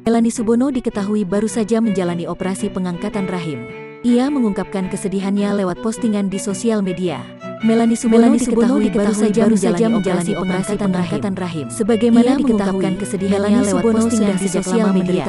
Melanie Subono diketahui baru saja menjalani operasi pengangkatan rahim. Ia mengungkapkan kesedihannya lewat postingan di sosial media. Melanie Subono diketahui baru saja menjalani operasi pengangkatan rahim. Sebagaimana diketahui kesedihannya lewat postingan di sosial media.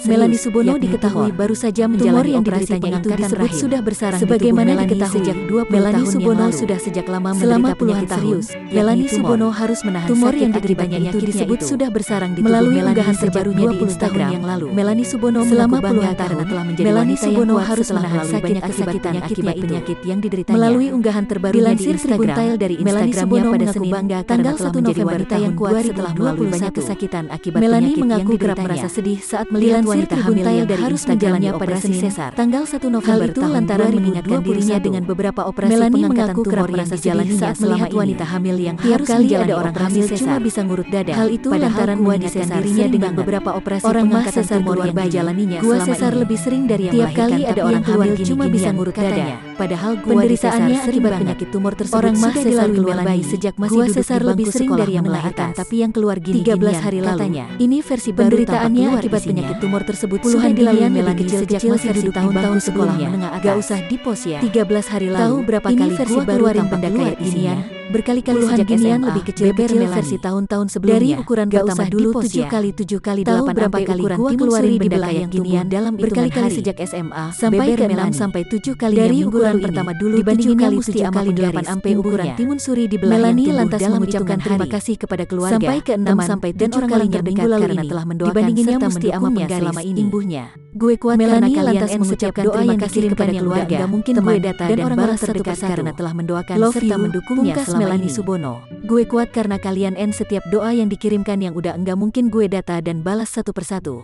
Melanie Subono diketahui baru saja menjalani operasi pengangkatan rahim. Sudah bersarang sebagaimana diketahui sejak 20 tahun yang lalu. Sudah sejak lama menderita penyakit serius. Melanie Subono harus menahan tumor yang dideritanya itu disebut sudah bersarang di tubuh melalui unggahan terbarunya di Instagram yang lalu. Melanie Subono selama puluhan tahun telah menjadi wanita yang kuat harus menahan sakit akibat penyakit yang dideritanya. Melalui unggahan terbarunya di Instagram dari Instagramnya pada Senin tanggal 1 November tahun 2021 setelah melalui banyak kesakitan akibat penyakit yang dideritanya. Merasa sedih saat melihat wanita hamil yang harus menjalani pada Senin tanggal 1 November tahun lantaran mengingatkan dirinya dengan beberapa operasi pengangkatan tumor yang dijalani saat melihat wanita hamil yang harus menjalani orang hamil cuma bisa ngurut dada. Hal itu lantaran mengingatkan dirinya dengan beberapa operasi pengangkatan tumor yang dijalaninya selama ini. Lebih sering dari yang melahirkan, kali ada orang hamil cuma bisa ngurut dada. Padahal penderitaannya akibat penyakit tumor tersebut sudah dilalui Melanie sejak masih duduk di bangku sekolah dari yang melahirkan, tapi yang keluar gini 13 hari lalu. Ini versi penderitaannya akibat penyakit tumor tersebut puluhan dilalui Melanie sejak masih duduk di bangku sekolah menengah atas. Gak usah dipost ya. 13 hari lalu. Tahu berapa kali versi baru benda kayak ginian? Berkali-kali sejak SMA, lebih kecil versi tahun-tahun sebelumnya. Dari ukuran pertama dulu 7x7 kali 8 berapa kali gua keluarin benda kayak ginian dalam berkali-kali sejak SMA sampai ke 6 sampai 7 kali dari ukuran pertama dulu dibandinginnya mesti 7 kali 8 sampai ukuran timun suri di belah Melanie lantas mengucapkan terima kasih kepada keluarga sampai ke 6 sampai 7 kali terdekat karena telah mendoakan serta mendukungnya selama ini. Imbuhnya, gue kuat karena kalian mengucapkan terima kasih kepada keluarga, mungkin gue data dan orang terdekat karena telah mendoakan serta mendukungnya Melanie Subono. Gue kuat karena kalian setiap doa yang dikirimkan yang udah enggak mungkin gue data dan balas satu persatu.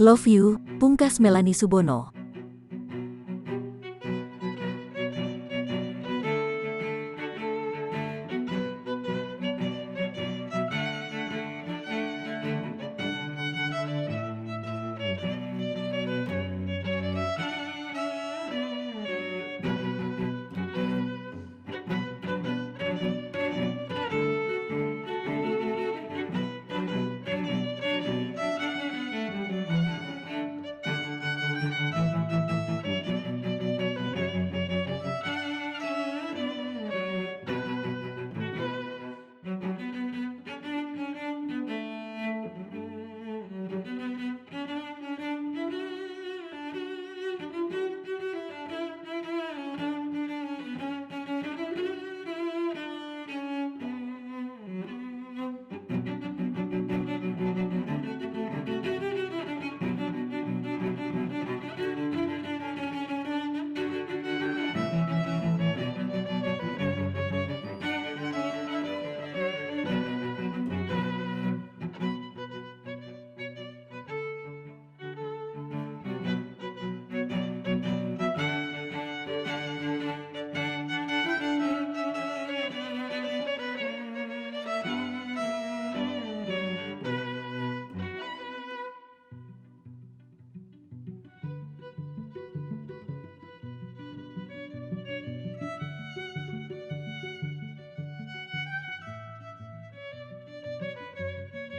Love you, pungkas Melanie Subono.